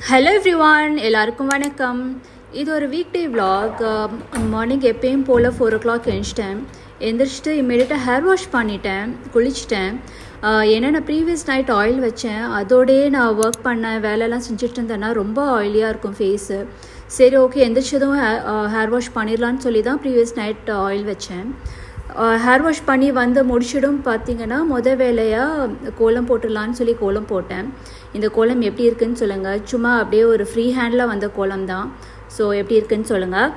Hello everyone, எல்லாருக்கும் வணக்கம். இது ஒரு வீக் டே விலாக். மார்னிங் எப்பயும் போல் 4 o'clock எந்திரிச்சிட்டு இம்மீடியட்டாக ஹேர் வாஷ் பண்ணிட்டேன், குளிச்சிட்டேன். ஏன்னா நான் ப்ரீவியஸ் நைட் ஆயில் வச்சேன், அதோடையே நான் ஒர்க் பண்ணேன், வேலையெல்லாம் செஞ்சுட்டு இருந்தேன்னா ரொம்ப ஆயிலியாக இருக்கும் ஃபேஸு. சரி ஓகே, எந்திரிச்சதும் ஹேர் வாஷ் பண்ணிடலான்னு சொல்லி தான் ப்ரீவியஸ் நைட் ஆயில் வச்சேன். ஹேர் வாஷ் பண்ணி வந்து முடிச்சிடும் பார்த்திங்கன்னா வேலையாக கோலம் போட்டுடலான்னு சொல்லி கோலம் போட்டேன். இந்த கோலம் எப்படி இருக்குதுன்னு சொல்லுங்கள். சும்மா அப்படியே ஒரு ஃப்ரீ ஹேண்டில் வந்த கோலம் தான். ஸோ எப்படி இருக்குதுன்னு சொல்லுங்கள்.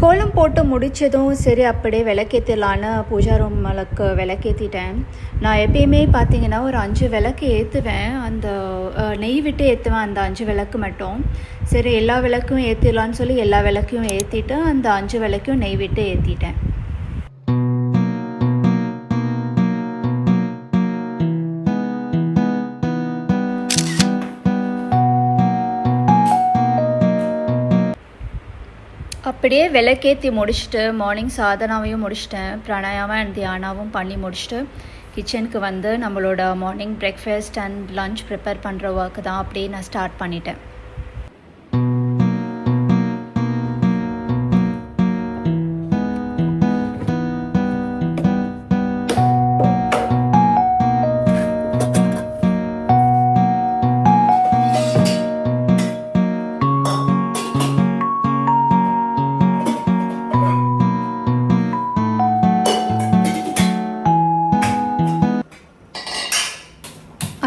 கோலம் போட்டு முடித்ததும் சரி அப்படியே விளக்கேற்றலான்னு பூஜா ரூம்களுக்கு விளக்கேற்றிட்டேன். நான் எப்பயுமே பார்த்தீங்கன்னா ஒரு 5 விளக்கு ஏற்றுவேன், அந்த நெய் விட்டு ஏற்றுவேன் அந்த 5 விளக்கு மட்டும். சரி எல்லா விளக்கும் ஏற்றிடலான்னு சொல்லி எல்லா விளக்கையும் ஏற்றிட்டு அந்த 5 விளக்கையும் நெய் விட்டு ஏற்றிட்டேன். அப்படியே விளக்கேற்றி முடிச்சுட்டு மார்னிங் சாதனாவையும் முடிச்சிட்டேன், பிராணாயாமம் அண்ட் தியானாவும் பண்ணி முடிச்சுட்டு கிச்சனுக்கு வந்து நம்மளோட morning breakfast and lunch prepare பண்ணுற ஒர்க்கு தான் அப்படியே நான் ஸ்டார்ட் பண்ணிட்டேன்.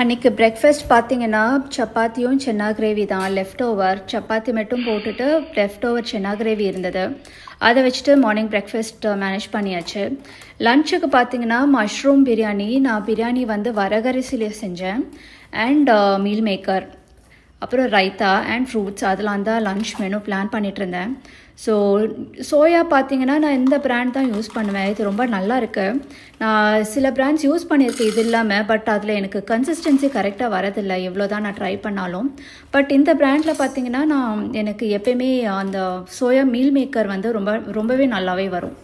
அன்றைக்கி பிரேக்ஃபாஸ்ட் பார்த்திங்கன்னா சப்பாத்தியும் சென்னா கிரேவி தான். லெஃப்ட் ஓவர் சப்பாத்தி மட்டும் போட்டுட்டு லெஃப்ட் ஓவர் சென்னா கிரேவி இருந்தது, அதை வச்சுட்டு மார்னிங் பிரேக்ஃபாஸ்ட் மேனேஜ் பண்ணியாச்சு. லன்ச்சுக்கு பார்த்திங்கன்னா மஷ்ரூம் பிரியாணி. நான் பிரியாணி வந்து வரகரிசியில் செஞ்சேன் அண்ட் மீல் மேக்கர், அப்புறம் ரைத்தா அண்ட் ஃப்ரூட்ஸ், அதெல்லாம் தான் லன்ச் மெனு பிளான் பண்ணிகிட்டு இருந்தேன். ஸோ சோயா பார்த்திங்கன்னா நான் இந்த பிராண்ட் தான் யூஸ் பண்ணுவேன், இது ரொம்ப நல்லா இருக்குது. நான் சில பிராண்ட்ஸ் யூஸ் பண்ணியிருக்கேன் இது இல்லாமல், பட் அதில் எனக்கு கன்சிஸ்டன்சி கரெக்டாக வரதில்லை எவ்வளோ தான் நான் ட்ரை பண்ணாலும். பட் இந்த பிராண்டில் பார்த்திங்கன்னா எனக்கு எப்பயுமே அந்த சோயா மீல் மேக்கர் வந்து ரொம்பவே நல்லாவே வரும்.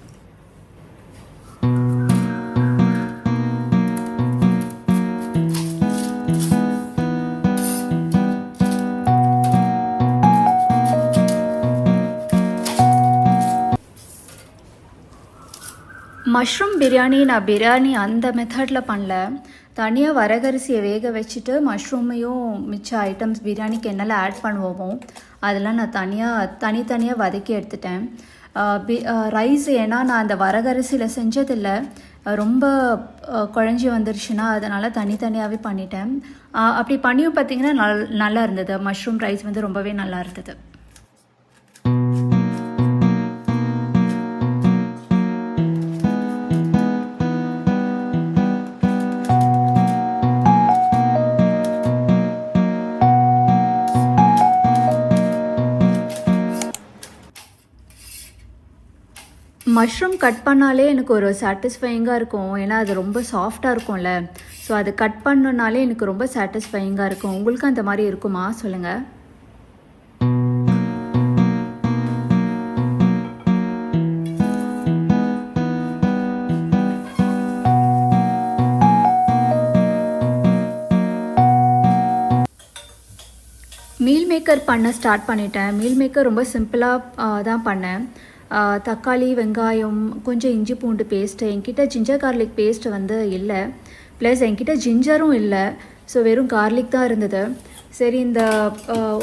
மஷ்ரூம் பிரியாணி நான் பிரியாணி அந்த மெத்தடில் பண்ணல, தனியாக வரகரிசியை வேக வச்சுட்டு மஷ்ரூமையும் மிச்ச ஐட்டம்ஸ் பிரியாணிக்கு என்னெல்லாம் ஆட் பண்ணுவோமோ அதெல்லாம் நான் தனித்தனியாக வதக்கி எடுத்துட்டேன். ரைஸ் ஏன்னா நான் அந்த வரகரிசியில் செஞ்சதில்லை, ரொம்ப குழஞ்சி வந்துருச்சுன்னா அதனால் தனித்தனியாகவே பண்ணிட்டேன். அப்படி பண்ணியும் பார்த்திங்கன்னா நல்லா இருந்தது, மஷ்ரூம் ரைஸ் வந்து ரொம்பவே நல்லா இருந்தது. மஷ்ரூம் கட் பண்ணாலே எனக்கு ஒரு சாட்டிஸ்ஃபையிங்காக இருக்கும், ஏன்னா அது ரொம்ப சாஃப்டாக இருக்கும்ல. ஸோ அது கட் பண்ணனாலே எனக்கு ரொம்ப சாட்டிஸ்ஃபையிங்காக இருக்கும். உங்களுக்கு அந்த மாதிரி இருக்குமா சொல்லுங்கள். மீல் மேக்கர் பண்ண ஸ்டார்ட் பண்ணிட்டேன். மீல் மேக்கர் ரொம்ப சிம்பிளாக தான் பண்ணேன். தக்காளி, வெங்காயம், கொஞ்சம் இஞ்சி பூண்டு பேஸ்ட்டு, என்கிட்ட ஜிஞ்சர் கார்லிக் பேஸ்ட்டு வந்து இல்லை, ப்ளஸ் என்கிட்ட ஜிஞ்சரும் இல்லை, ஸோ வெறும் கார்லிக் தான் இருந்தது. சரி இந்த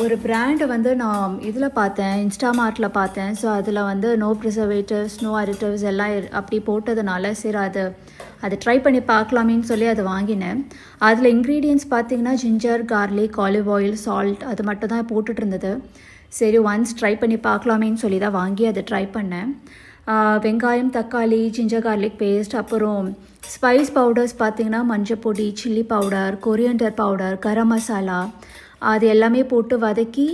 ஒரு பிராண்டை வந்து நான் இதில் பார்த்தேன், இன்ஸ்டாமார்ட்டில் பார்த்தேன். ஸோ அதில் வந்து நோ ப்ரிசர்வேட்டிவ்ஸ், நோ அடிட்டிவ்ஸ் எல்லாம் அப்படி போட்டதுனால சரி அதை ட்ரை பண்ணி பார்க்கலாமேன்னு சொல்லி அதை வாங்கினேன். அதில் இன்க்ரீடியன்ட்ஸ் பார்த்திங்கன்னா ginger, garlic, olive oil, salt அது மட்டும் தான் போட்டுட்டு இருந்தது. சரி ஒன்ஸ் ட்ரை பண்ணி பார்க்கலாமேன்னு சொல்லி தான் வாங்கி அதை ட்ரை பண்ணேன். வெங்காயம், தக்காளி, ஜிஞ்சர் கார்லிக் பேஸ்ட், அப்புறம் ஸ்பைஸ் பவுடர்ஸ் பார்த்திங்கன்னா மஞ்சள் பொடி, chilli powder, coriander powder, garam masala, அது எல்லாமே போட்டு வதக்கி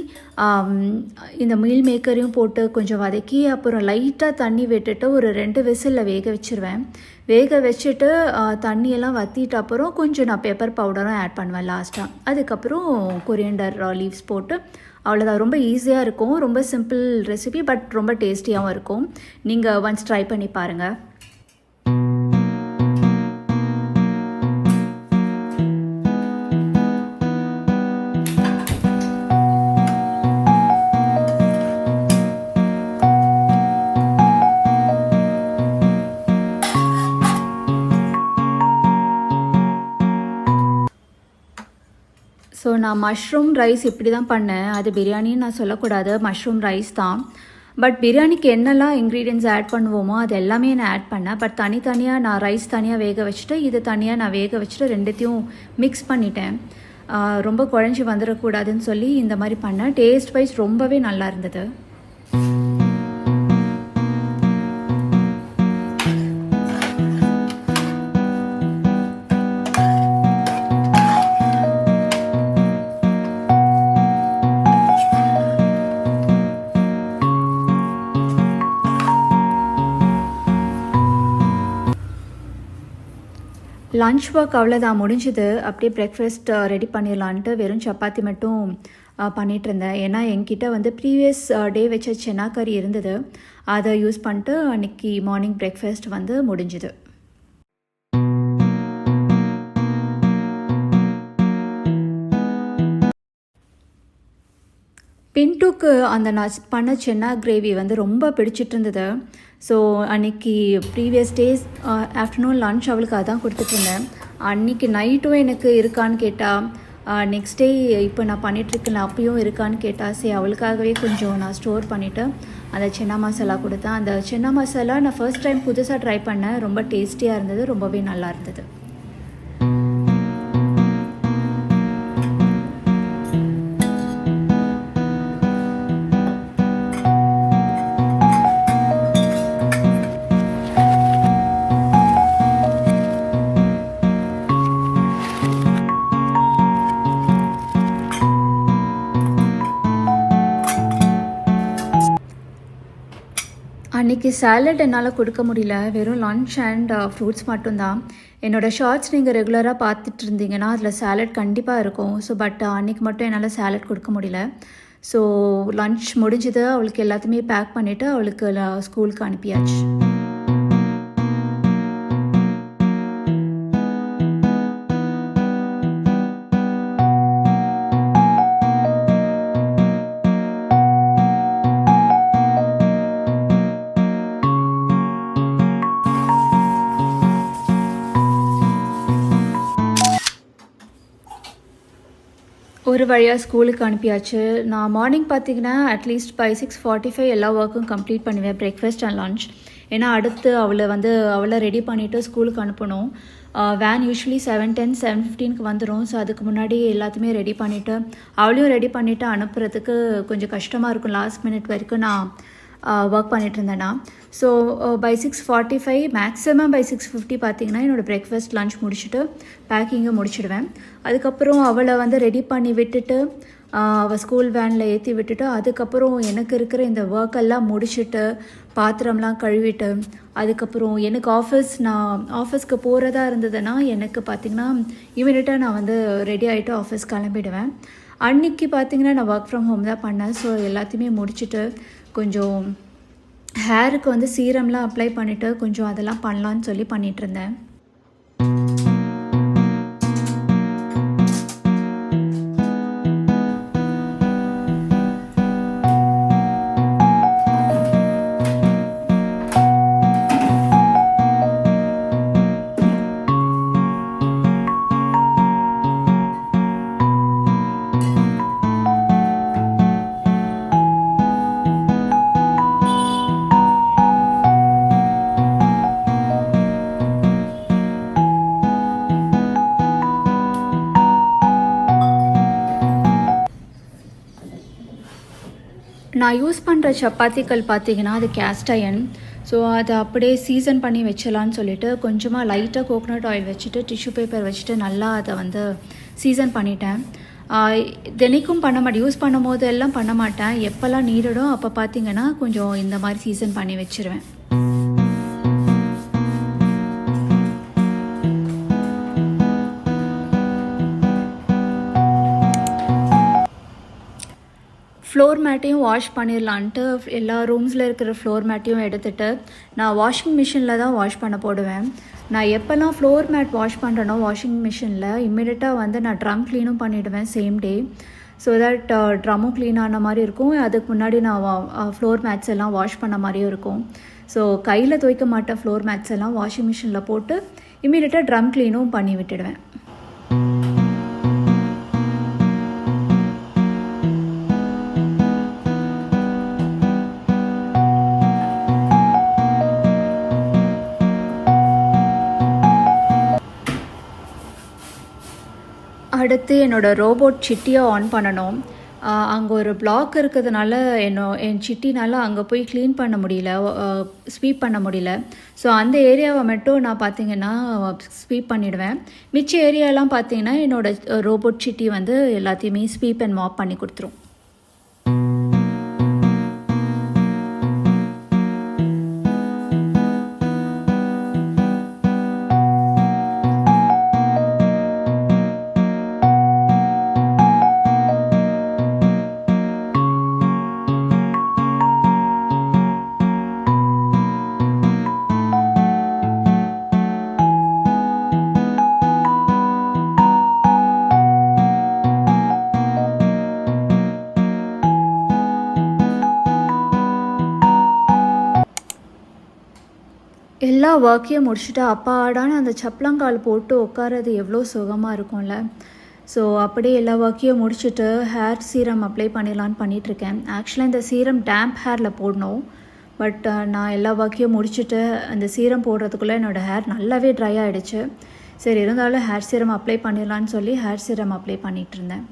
இந்த மீல் மேக்கரையும் போட்டு கொஞ்சம் வதக்கி அப்புறம் லைட்டாக தண்ணி விட்டுட்டு ஒரு 2 விசிலில் வேக வச்சுருவேன். வேக வச்சுட்டு தண்ணியெல்லாம் வற்றிட்ட அப்புறம் கொஞ்சம் நான் பெப்பர் பவுடரும் ஆட் பண்ணுவேன் லாஸ்ட்டாக. அதுக்கப்புறம் கொரியண்டர் லீவ்ஸ் போட்டு அவ்வளோதான். ரொம்ப ஈஸியாக இருக்கும். ரொம்ப சிம்பிள் ரெசிபி, பட் ரொம்ப டேஸ்டியாகவும் இருக்கும். நீங்கள் ஒன்ஸ் ட்ரை பண்ணி பாருங்கள். ஸோ நான் மஷ்ரூம் ரைஸ் இப்படி தான் பண்ணேன். அது பிரியாணின்னு நான் சொல்லக்கூடாது, மஷ்ரூம் ரைஸ் தான். பட் பிரியாணிக்கு என்னெல்லாம் இன்க்ரீடியன்ட்ஸ் ஆட் பண்ணுவோமோ அது எல்லாமே நான் ஆட் பண்ணேன். பட் தனித்தனியாக நான் ரைஸ் தனியாக வேக வச்சுட்டு இது தனியாக நான் வேக வச்சுட்டு ரெண்டுத்தையும் மிக்ஸ் பண்ணிட்டேன். ரொம்ப குழஞ்சி வந்துடக்கூடாதுன்னு சொல்லி இந்த மாதிரி பண்ணேன். டேஸ்ட் வைஸ் ரொம்பவே நல்லா இருந்தது. லன்ச் ஒர்க் அவ்வளோதான் முடிஞ்சுது. அப்படியே பிரேக்ஃபாஸ்ட் ரெடி பண்ணிடலான்ட்டு வெறும் சப்பாத்தி மட்டும் பண்ணிகிட்டு இருந்தேன். ஏன்னா என்கிட்ட வந்து ப்ரீவியஸ் டே வச்ச சென்னா கறி இருந்தது. அதை யூஸ் பண்ணிட்டு அன்றைக்கி மார்னிங் பிரேக்ஃபாஸ்ட் வந்து முடிஞ்சுது. பின்ட்டுக்கு அந்த நான் பண்ண சென்னா கிரேவி வந்து ரொம்ப பிடிச்சிட்டு இருந்தது. ஸோ அன்றைக்கி ப்ரீவியஸ் டேஸ் ஆஃப்டர்நூன் லன்ச் அவளுக்கு அதான் கொடுத்துட்ருந்தேன். அன்றைக்கி நைட்டும் எனக்கு இருக்கான்னு கேட்டால், நெக்ஸ்ட் டே இப்போ நான் பண்ணிகிட்ருக்கேன் அப்பயும் இருக்கான்னு கேட்டால், சரி அவளுக்காகவே கொஞ்சம் நான் ஸ்டோர் பண்ணிவிட்டு அந்த சென்னா மசாலா கொடுத்தேன். அந்த சென்னா மசாலா நான் ஃபர்ஸ்ட் டைம் புதுசாக ட்ரை பண்ணேன். ரொம்ப டேஸ்டியாக இருந்தது, ரொம்பவே நல்லா இருந்தது. அன்றைக்கி சாலட் என்னால் கொடுக்க முடியல. வெறும் லன்ச் அண்ட் ஃப்ரூட்ஸ் மட்டும்தான். என்னோடய ஷார்ட்ஸ் நீங்கள் ரெகுலராக பார்த்துட்டு இருந்தீங்கன்னா அதில் சாலட் கண்டிப்பாக இருக்கும். ஸோ பட் அன்றைக்கி மட்டும் என்னால் சாலட் கொடுக்க முடியல. ஸோ லன்ச் முடிஞ்சது. அவளுக்கு எல்லாத்தையுமே பேக் பண்ணிவிட்டு அவளுக்கு ஸ்கூலுக்கு அனுப்பியாச்சு. ஒரு வழியாக ஸ்கூலுக்கு அனுப்பியாச்சு. நான் மார்னிங் பார்த்தீங்கன்னா அட்லீஸ்ட் பை 6:45 எல்லா ஒர்க்கும் கம்ப்ளீட் பண்ணுவேன், பிரேக்ஃபாஸ்ட் அண்ட் லன்ச். ஏன்னா அடுத்து அவளை ரெடி பண்ணிவிட்டு ஸ்கூலுக்கு அனுப்பணும். வேன் யூஸ்வலி 7:10 7:15 வந்துடும். ஸோ அதுக்கு முன்னாடி எல்லாத்தையுமே ரெடி பண்ணிவிட்டு அவளையும் ரெடி பண்ணிவிட்டு அனுப்புறதுக்கு கொஞ்சம் கஷ்டமாக இருக்கும். லாஸ்ட் மினிட் வரைக்கும் நான் ஒர்க் பண்ணிகிட்டு இருந்தேன்னா. ஸோ பை 6:45 மேக்ஸிமம் பை 6:50 பார்த்திங்கன்னா என்னோடய பிரேக்ஃபாஸ்ட் லன்ச் முடிச்சுட்டு பேக்கிங்கை முடிச்சுடுவேன். அதுக்கப்புறம் அவளை வந்து ரெடி பண்ணி விட்டுட்டு அவள் ஸ்கூல் வேனில் ஏற்றி விட்டுட்டு அதுக்கப்புறம் எனக்கு இருக்கிற இந்த ஒர்க்கெல்லாம் முடிச்சுட்டு பாத்திரம்லாம் கழுவிட்டு அதுக்கப்புறம் எனக்கு நான் ஆஃபீஸ்க்கு போகிறதா இருந்ததுன்னா எனக்கு பார்த்திங்கன்னா இமீடியட்டாக நான் வந்து ரெடி ஆகிட்டு ஆஃபீஸ் கிளம்பிடுவேன். அன்றைக்கி பார்த்திங்கன்னா நான் ஒர்க் ஃப்ரம் ஹோம் தான் பண்ணேன். ஸோ எல்லாத்தையுமே முடிச்சுட்டு கொஞ்சம் ஹேருக்கு வந்து சீரம்லாம் அப்ளை பண்ணிவிட்டு கொஞ்சம் அதெல்லாம் பண்ணலான்னு சொல்லி பண்ணிகிட்ருந்தேன். நான் யூஸ் பண்ணுற சப்பாத்திகள் பார்த்திங்கன்னா அது கேஸ்ட் அயன். ஸோ அதை அப்படியே சீசன் பண்ணி வச்சலான்னு சொல்லிட்டு கொஞ்சமாக லைட்டாக கோகோனட் ஆயில் வச்சுட்டு டிஷ்யூ பேப்பர் வச்சுட்டு நல்லா அதை வந்து சீசன் பண்ணிட்டேன். தினைக்கும் பண்ண மாட்டேன், யூஸ் பண்ணும் போது எல்லாம் பண்ண மாட்டேன். எப்போல்லாம் நீடடோ அப்போ பார்த்திங்கன்னா கொஞ்சம் இந்த மாதிரி சீசன் பண்ணி வச்சுருவேன். ஃப்ளோர் மேட்டையும் வாஷ் பண்ணிடலான்ட்டு எல்லா ரூம்ஸில் இருக்கிற ஃப்ளோர் மேட்டையும் எடுத்துகிட்டு நான் வாஷிங் மிஷினில் தான் வாஷ் பண்ண போடுவேன். நான் எப்போல்லாம் ஃப்ளோர் மேட் வாஷ் பண்ணுறேனோ வாஷிங் மிஷினில் இம்மிடியட்டாக வந்து நான் ட்ரம் க்ளீனும் பண்ணிவிடுவேன் சேம் டே. ஸோ தட் ட்ரம்மும் க்ளீன் ஆன மாதிரி இருக்கும். அதுக்கு முன்னாடி நான் ஃப்ளோர் மேட்ஸ் எல்லாம் வாஷ் பண்ண மாதிரியும் இருக்கும். ஸோ கையில் துவைக்க மாட்டேன், ஃப்ளோர் மேட்ஸ் எல்லாம் வாஷிங் மிஷினில் போட்டு இம்மிடியட்டாக ட்ரம் க்ளீனும் பண்ணி விட்டுடுவேன். அடுத்து என்னோடய ரோபோட் சிட்டியை ஆன் பண்ணணும். அங்கே ஒரு பிளாக் இருக்கிறதுனால என் சிட்டினால் அங்கே போய் க்ளீன் பண்ண முடியல, ஸ்வீப் பண்ண முடியல. ஸோ அந்த ஏரியாவை மட்டும் நான் பார்த்திங்கன்னா ஸ்வீப் பண்ணிவிடுவேன். மிச்ச ஏரியாலாம் பார்த்திங்கன்னா என்னோடய ரோபோட் சிட்டி வந்து எல்லாத்தையுமே ஸ்வீப் அண்ட் மாப் பண்ணி கொடுத்துரும். எல்லா ஒர்க்கையும் முடிச்சுட்டு அப்பாடான அந்த சப்பளங்கால் போட்டு உட்காரது எவ்வளோ சுகமாக இருக்கும்ல. ஸோ அப்படியே எல்லா ஒர்க்கையும் முடிச்சுட்டு ஹேர் சீரம் அப்ளை பண்ணிடலான்னு பண்ணிகிட்ருக்கேன். ஆக்சுவலாக இந்த சீரம் டேம்ப் ஹேரில் போடணும். பட் நான் எல்லா ஒர்க்கையும் முடிச்சுட்டு அந்த சீரம் போடுறதுக்குள்ளே என்னோடய ஹேர் நல்லாவே ட்ரை ஆகிடுச்சு. சரி இருந்தாலும் ஹேர் சீரம் அப்ளை பண்ணிடலான்னு சொல்லி ஹேர் சீரம் அப்ளை பண்ணிகிட்டு இருந்தேன்.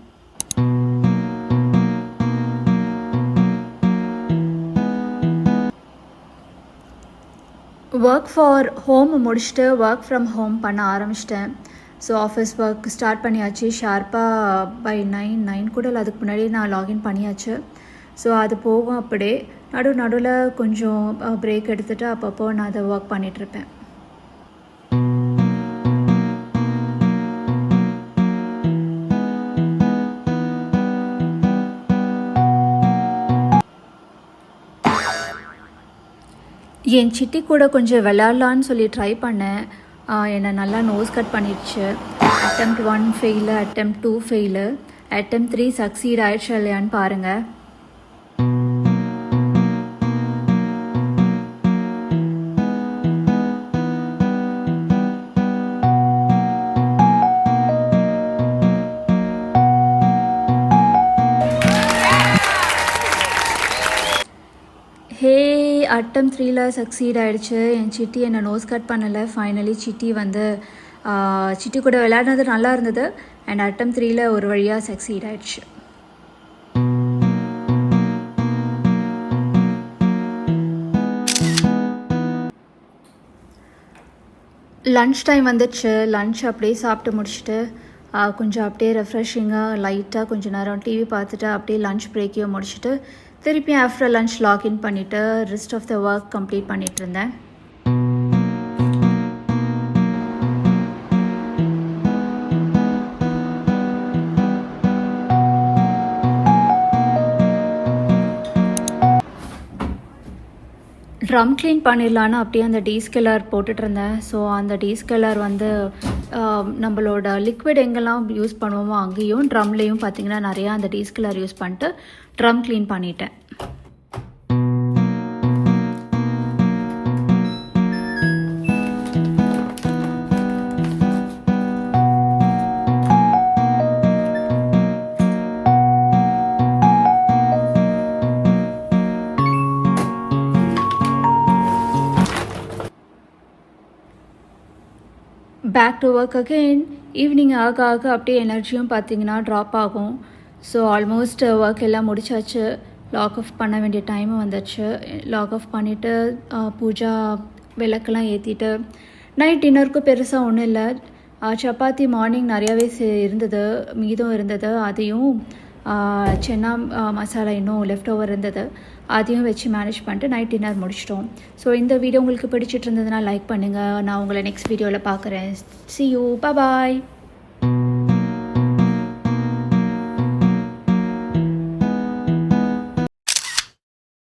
ஒர்க் ஃபார் ஹோம் முடிச்சுட்டு ஒர்க் ஃப்ரம் ஹோம் பண்ண ஆரம்பிச்சிட்டேன். ஸோ ஆஃபீஸ் ஒர்க் ஸ்டார்ட் பண்ணியாச்சு. ஷார்ப்பாக பை 9 கூட இல்லை, அதுக்கு முன்னாடி நான் லாகின் பண்ணியாச்சு. ஸோ அது போகும். அப்படியே நடுவில் கொஞ்சம் பிரேக் எடுத்துகிட்டு அப்பப்போ நான் அதை ஒர்க் பண்ணிகிட்ருப்பேன். என் சிட்டி கூட கொஞ்சம் விளையாடலான்னு சொல்லி ட்ரை பண்ணேன். என்னை நல்லா நோஸ் கட் பண்ணிடுச்சு. Attempt 1 fail, attempt 2 fail, attempt 3 succeed ஆயிடுச்சு இல்லையான்னு பாருங்கள். அட்டெம்ப்ட் 3ல சக்சீட் ஆகிடுச்சு. என் சிட்டி என்னை நோஸ் கட் பண்ணலை. ஃபைனலி சிட்டி வந்து சிட்டி கூட விளையாடுனது நல்லா இருந்தது. அண்ட் அட்டெம்ப்ட் 3ல ஒரு வழியாக சக்சீட் ஆகிடுச்சு. லன்ச் டைம் வந்துடுச்சு. லன்ச் அப்படியே சாப்பிட்டு முடிச்சுட்டு கொஞ்சம் அப்படியே ரெஃப்ரெஷிங்காக லைட்டாக கொஞ்சம் நேரம் டிவி பார்த்துட்டு அப்படியே லன்ச் பிரேக்கையும் முடிச்சுட்டு திருப்பி ஆஃப்டர் லன்ச் லாகின் பண்ணிவிட்டு rest of the work complete பண்ணிகிட்டு இருந்தேன். ட்ரம் க்ளீன் பண்ணிடலான்னு அப்படியே அந்த டீஸ்கலர் போட்டுட்டு இருந்தேன். ஸோ அந்த டீஸ்கலர் வந்து நம்மளோட லிக்விட் எங்கெல்லாம் யூஸ் பண்ணுவோமோ அங்கேயும் ட்ரம்லேயும் பார்த்திங்கன்னா நிறையா அந்த டீஸ்கலர் யூஸ் பண்ணிட்டு ட்ரம் க்ளீன் பண்ணிட்டேன். Back to work again. Evening ஆக ஆக அப்படியே எனர்ஜியும் பார்த்திங்கன்னா ட்ராப் ஆகும். ஸோ ஆல்மோஸ்ட் ஒர்க் எல்லாம் முடிச்சாச்சு. லாக் ஆஃப் பண்ண வேண்டிய டைமும் வந்துடுச்சு. லாக் ஆஃப் பண்ணிவிட்டு பூஜா விளக்கெல்லாம் ஏற்றிட்டு நைட் டின்னருக்கு பெருசாக ஒன்றும் இல்லை. சப்பாத்தி மார்னிங் நிறையாவே இருந்தது, மீதம் இருந்தது. அதையும் சென்னா மசாலா இன்னும் லெஃப்ட் ஓவர் இருந்தது, அதையும் வச்சு மேனேஜ் பண்ணிட்டு நைட் டின்னர் முடிச்சிட்டோம். ஸோ இந்த வீடியோ உங்களுக்கு பிடிச்சிட்டு இருந்ததுன்னா லைக் பண்ணுங்கள். நான் உங்களை நெக்ஸ்ட் வீடியோவில் பார்க்குறேன். See you. Bye bye.